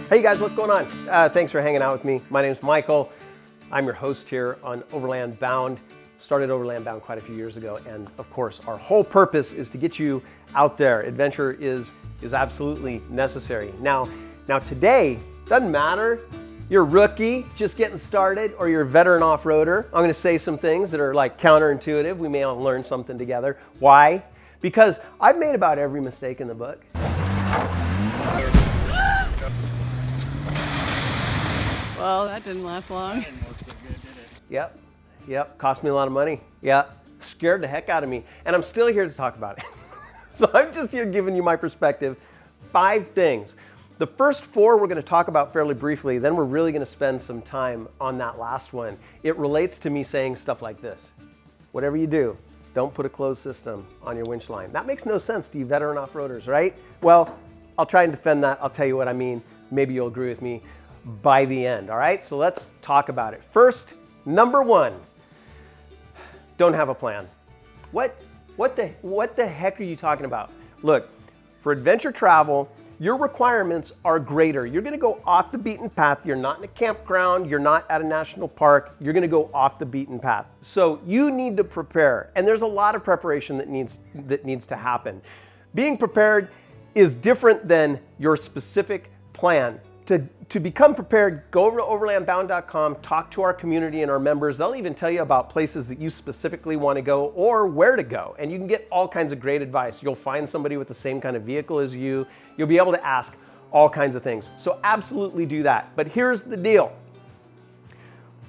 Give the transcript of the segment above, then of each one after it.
Hey guys, what's going on? Thanks for hanging out with me. My name's Michael. I'm your host here on Overland Bound. Started Overland Bound quite a few years ago, and of course our whole purpose is to get you out there. Adventure is absolutely necessary. Now today, doesn't matter, you're a rookie just getting started or you're a veteran off-roader. I'm gonna say some things that are like counterintuitive. We may all learn something together. Why? Because I've made about every mistake in the book. Well, that didn't last long. Yep, cost me a lot of money. Yeah, scared the heck out of me. And I'm still here to talk about it. So I'm just here giving you my perspective. 5 things. The first 4 we're gonna talk about fairly briefly, then we're really gonna spend some time on that last one. It relates to me saying stuff like this. Whatever you do, don't put a closed system on your winch line. That makes no sense to you veteran off-roaders, right? Well, I'll try and defend that. I'll tell you what I mean. Maybe you'll agree with me by the end, all right? So let's talk about it. First, number 1, don't have a plan. What the heck are you talking about? Look, for adventure travel, your requirements are greater. You're gonna go off the beaten path. You're not in a campground. You're not at a national park. You're gonna go off the beaten path. So you need to prepare. And there's a lot of preparation that needs to happen. Being prepared is different than your specific plan. To become prepared, go over to overlandbound.com, talk to our community and our members. They'll even tell you about places that you specifically want to go or where to go. And you can get all kinds of great advice. You'll find somebody with the same kind of vehicle as you. You'll be able to ask all kinds of things. So absolutely do that. But here's the deal.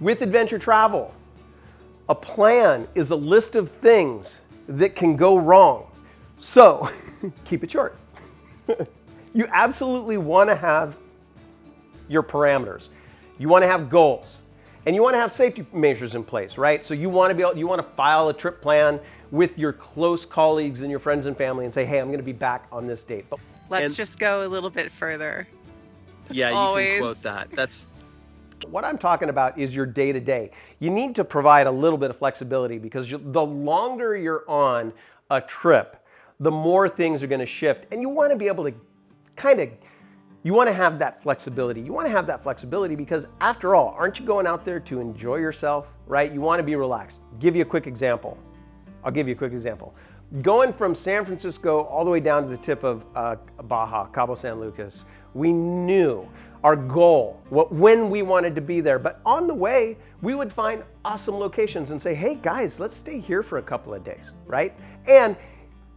With adventure travel, a plan is a list of things that can go wrong. So keep it short. You absolutely want to have your parameters. You want to have goals, and you want to have safety measures in place, right? So you want to file a trip plan with your close colleagues and your friends and family and say, hey, I'm going to be back on this date. Let's just go a little bit further. Yeah, you can quote that. That's what I'm talking about is your day-to-day. You need to provide a little bit of flexibility because the longer you're on a trip, the more things are going to shift, and you want to be able to you want to have that flexibility. You want to have that flexibility because after all, aren't you going out there to enjoy yourself, right? You want to be relaxed. Give you a quick example. I'll give you a quick example. Going from San Francisco all the way down to the tip of Baja, Cabo San Lucas, we knew our goal, when we wanted to be there. But on the way, we would find awesome locations and say, hey guys, let's stay here for a couple of days, right? And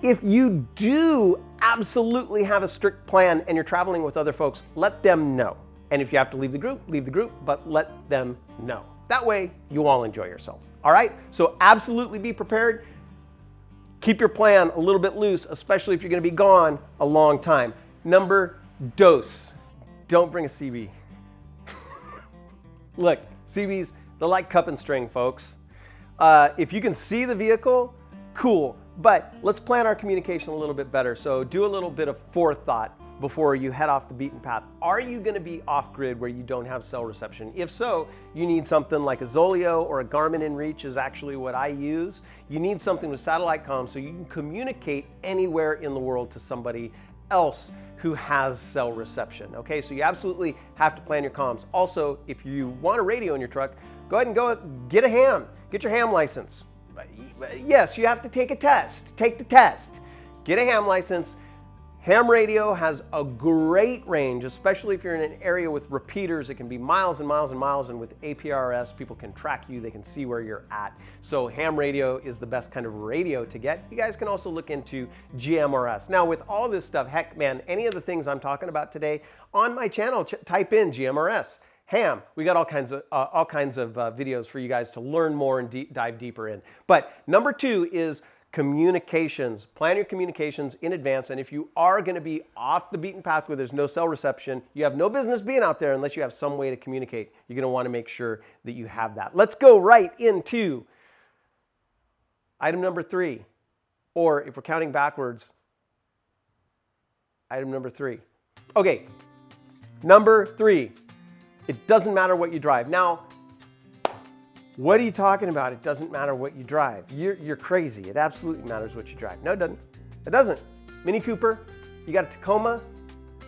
if you do absolutely have a strict plan and you're traveling with other folks, let them know. And if you have to leave the group, but let them know. That way, you all enjoy yourself. All right? So absolutely be prepared. Keep your plan a little bit loose, especially if you're going to be gone a long time. Number 2, don't bring a CB. Look, CBs, they're like cup and string, folks. If you can see the vehicle, cool. But let's plan our communication a little bit better. So do a little bit of forethought before you head off the beaten path. Are you going to be off-grid where you don't have cell reception? If so, you need something like a Zoleo or a Garmin InReach is actually what I use. You need something with satellite comms so you can communicate anywhere in the world to somebody else who has cell reception. Okay, so you absolutely have to plan your comms. Also, if you want a radio in your truck, go ahead and get a ham. Get your ham license. Yes, you have to take a test. Take the test. Get a ham license. Ham radio has a great range, especially if you're in an area with repeaters. It can be miles and miles and miles, and with APRS, people can track you. They can see where you're at. So ham radio is the best kind of radio to get. You guys can also look into GMRS. Now, with all this stuff, heck, man, any of the things I'm talking about today, on my channel, type in GMRS. Ham, we got all kinds of videos for you guys to learn more and dive deeper in. But number 2 is communications. Plan your communications in advance, and if you are going to be off the beaten path where there's no cell reception, you have no business being out there unless you have some way to communicate. You're going to want to make sure that you have that. Let's go right into item number 3, or if we're counting backwards, item number 3. Okay, number 3. It doesn't matter what you drive. Now, what are you talking about? It doesn't matter what you drive. You're crazy. It absolutely matters what you drive. No, it doesn't. It doesn't. Mini Cooper, you got a Tacoma,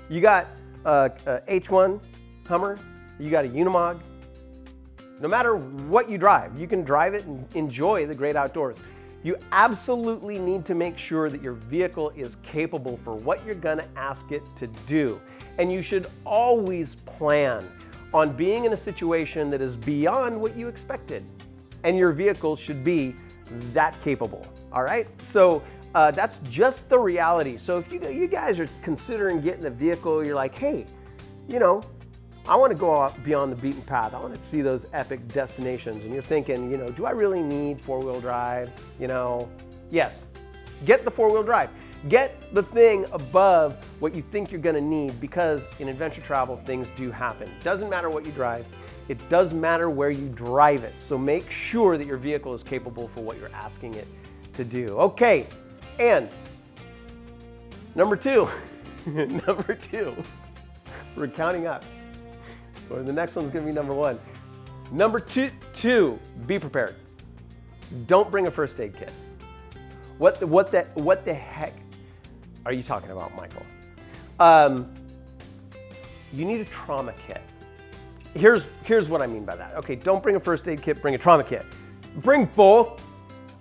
you got a H1 Hummer, you got a Unimog, no matter what you drive, you can drive it and enjoy the great outdoors. You absolutely need to make sure that your vehicle is capable for what you're gonna ask it to do. And you should always plan on being in a situation that is beyond what you expected. And your vehicle should be that capable, all right? So that's just the reality. So if you guys are considering getting a vehicle, you're like, hey, you know, I want to go out beyond the beaten path. I want to see those epic destinations. And you're thinking, you know, do I really need four-wheel drive? You know, yes, get the four-wheel drive. Get the thing above what you think you're going to need, because in adventure travel, things do happen. Doesn't matter what you drive. It does matter where you drive it. So make sure that your vehicle is capable for what you're asking it to do. Okay, and number two, we're counting up. Or the next one's gonna be number one. Number two, be prepared. Don't bring a first aid kit. What the heck are you talking about, Michael? You need a trauma kit. Here's what I mean by that. Okay, don't bring a first aid kit, bring a trauma kit. Bring both,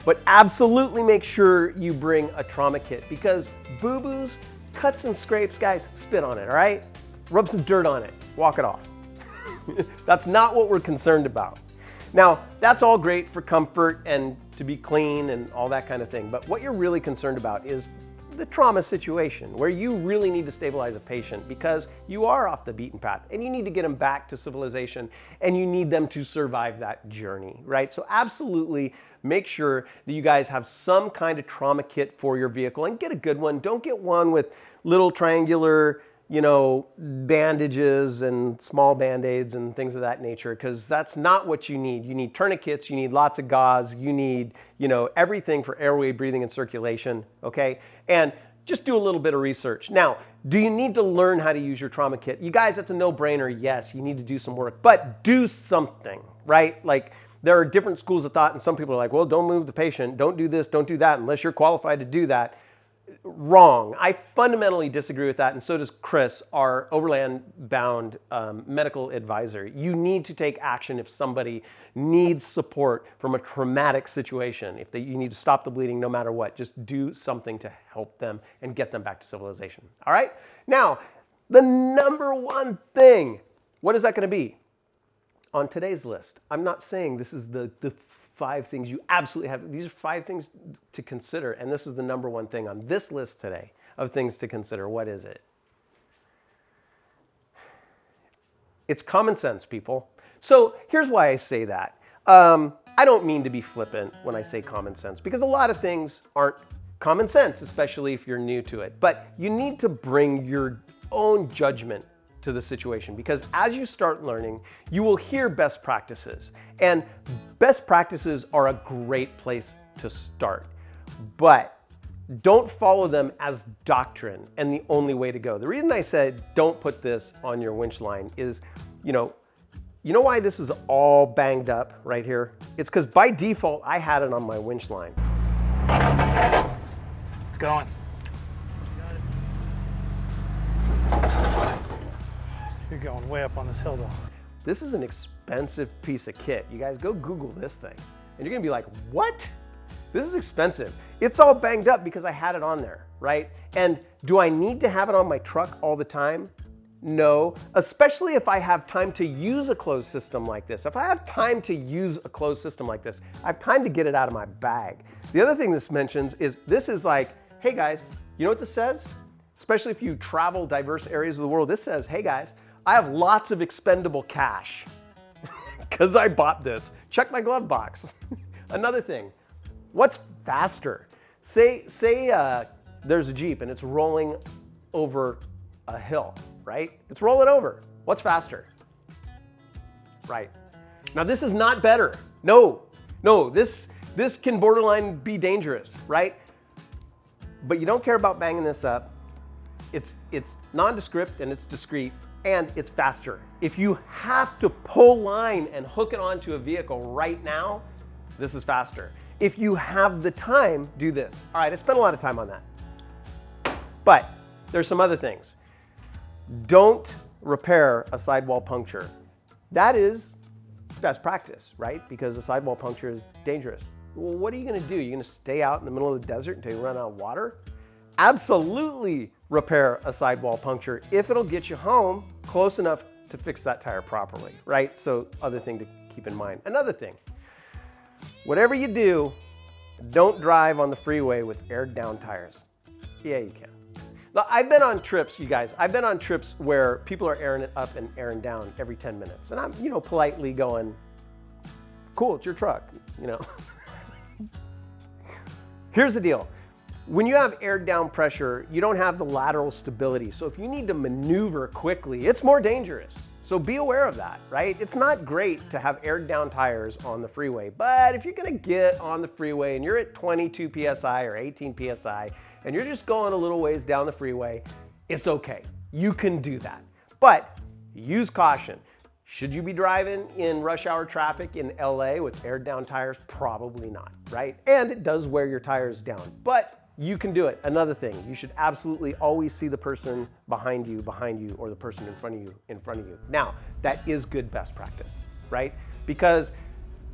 but absolutely make sure you bring a trauma kit, because boo-boos, cuts and scrapes, guys, spit on it, all right? Rub some dirt on it, walk it off. That's not what we're concerned about. Now, that's all great for comfort and to be clean and all that kind of thing, but what you're really concerned about is the trauma situation where you really need to stabilize a patient because you are off the beaten path and you need to get them back to civilization and you need them to survive that journey, right? So absolutely make sure that you guys have some kind of trauma kit for your vehicle, and get a good one. Don't get one with little triangular, you know, bandages and small band-aids and things of that nature, because that's not what you need. You need tourniquets, you need lots of gauze, you need, you know, everything for airway, breathing, and circulation, okay? And just do a little bit of research. Now, do you need to learn how to use your trauma kit? You guys, that's a no-brainer. Yes, you need to do some work, but do something, right? Like, there are different schools of thought, and some people are like, well, don't move the patient, don't do this, don't do that, unless you're qualified to do that. Wrong. I fundamentally disagree with that, and so does Chris, our Overland Bound medical advisor. You need to take action if somebody needs support from a traumatic situation. If you need to stop the bleeding no matter what, just do something to help them and get them back to civilization. All right? Now, the number one thing, what is that going to be? On today's list, I'm not saying this is the 5 things you absolutely have. These are 5 things to consider, and this is the number one thing on this list today of things to consider. What is it? It's common sense, people. So here's why I say that. I don't mean to be flippant when I say common sense, because a lot of things aren't common sense, especially if you're new to it. But you need to bring your own judgment to the situation, because as you start learning, you will hear best practices, and best practices are a great place to start, but don't follow them as doctrine and the only way to go. The reason I said don't put this on your winch line is, you know why this is all banged up right here? It's because by default, I had it on my winch line. It's going. You're going way up on this hill though. This is an expensive piece of kit. You guys go Google this thing and you're gonna be like, what? This is expensive. It's all banged up because I had it on there, right? And do I need to have it on my truck all the time? No, especially if I have time to use a closed system like this. If I have time to use a closed system like this, I have time to get it out of my bag. The other thing this mentions is this is like, hey guys, you know what this says? Especially if you travel diverse areas of the world, this says, hey guys, I have lots of expendable cash because I bought this. Check my glove box. Another thing, what's faster? Say there's a Jeep and it's rolling over a hill, right? It's rolling over. What's faster? Right. Now this is not better. No, this can borderline be dangerous, right? But you don't care about banging this up. It's nondescript and it's discreet. And it's faster. If you have to pull line and hook it onto a vehicle right now, this is faster. If you have the time, do this. All right, I spent a lot of time on that. But there's some other things. don't repair a sidewall puncture. That is best practice, right? Because a sidewall puncture is dangerous. Well, what are you gonna do? You're gonna stay out in the middle of the desert until you run out of water? Absolutely repair a sidewall puncture if it'll get you home close enough to fix that tire properly, right? So other thing to keep in mind. Another thing, whatever you do, don't drive on the freeway with aired down tires. Yeah, you can. Now, I've been on trips, you guys, I've been on trips where people are airing it up and airing down every 10 minutes. And I'm, politely going, cool, it's your truck, Here's the deal. When you have aired down pressure, you don't have the lateral stability. So if you need to maneuver quickly, it's more dangerous. So be aware of that, right? It's not great to have aired down tires on the freeway, but if you're gonna get on the freeway and you're at 22 PSI or 18 PSI, and you're just going a little ways down the freeway, it's okay. You can do that. But use caution. Should you be driving in rush hour traffic in LA with aired down tires? Probably not, right? And it does wear your tires down, but you can do it. Another thing, you should absolutely always see the person behind you, or the person in front of you. Now, that is good best practice, right? Because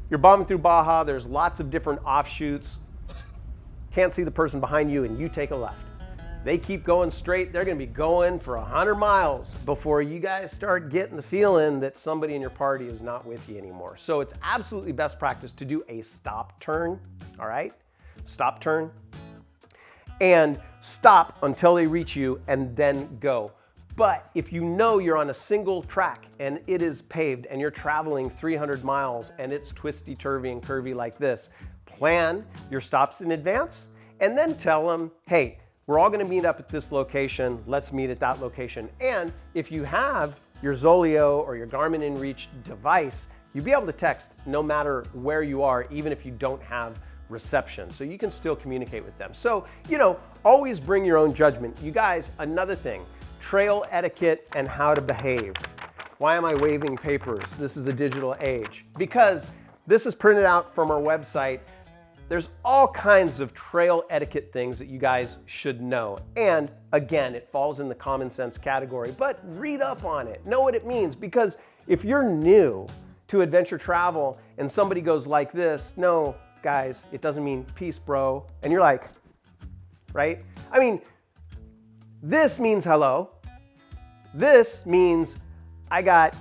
you're bombing through Baja, there's lots of different offshoots. Can't see the person behind you and you take a left. They keep going straight, they're gonna be going for 100 miles before you guys start getting the feeling that somebody in your party is not with you anymore. So it's absolutely best practice to do a stop turn, all right? Stop turn. And stop until they reach you and then go. But if you know you're on a single track and it is paved and you're traveling 300 miles and it's twisty-turvy and curvy like this, plan your stops in advance and then tell them, hey, we're all gonna meet up at this location, let's meet at that location. And if you have your Zoleo or your Garmin InReach device, you'll be able to text no matter where you are, even if you don't have reception. So you can still communicate with them. So, always bring your own judgment. You guys, another thing, trail etiquette and how to behave. Why am I waving papers? This is a digital age. Because this is printed out from our website. There's all kinds of trail etiquette things that you guys should know. And again, it falls in the common sense category, but read up on it, know what it means. Because if you're new to adventure travel and somebody goes like this, no, guys, it doesn't mean peace, bro. And you're like, right? I mean, this means hello. This means I got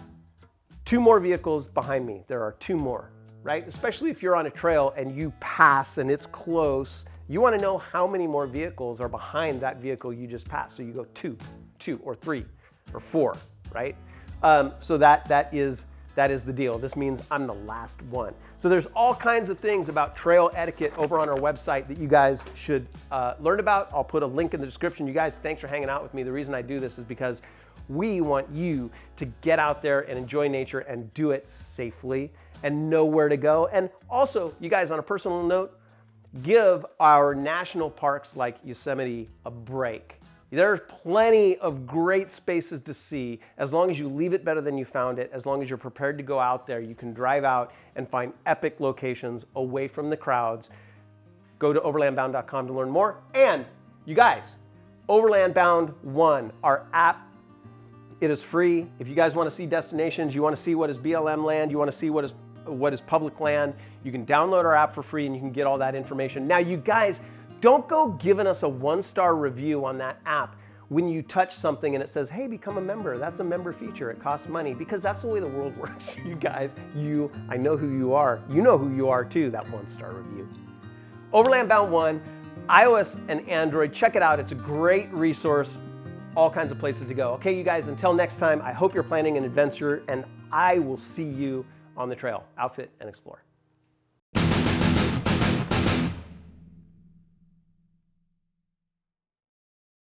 2 more vehicles behind me. There are 2 more, right? Especially if you're on a trail and you pass and it's close, you want to know how many more vehicles are behind that vehicle you just passed. So you go 2 or 3 or 4, right? So that is the deal. This means I'm the last one. So there's all kinds of things about trail etiquette over on our website that you guys should learn about. I'll put a link in the description. You guys, thanks for hanging out with me. The reason I do this is because we want you to get out there and enjoy nature and do it safely and know where to go. And also, you guys, on a personal note, give our national parks like Yosemite a break. There's plenty of great spaces to see. As long as you leave it better than you found it, as long as you're prepared to go out there, you can drive out and find epic locations away from the crowds. Go to overlandbound.com to learn more. And you guys, Overland Bound 1, our app, it is free. If you guys want to see destinations, you want to see what is BLM land, you want to see what is public land, you can download our app for free and you can get all that information. Now, you guys, don't go giving us a 1-star review on that app when you touch something and it says, hey, become a member. That's a member feature. It costs money, because that's the way the world works. You guys, I know who you are. You know who you are too, that 1-star review. Overland Bound 1, iOS and Android. Check it out. It's a great resource. All kinds of places to go. Okay, you guys, until next time, I hope you're planning an adventure and I will see you on the trail. Outfit and explore.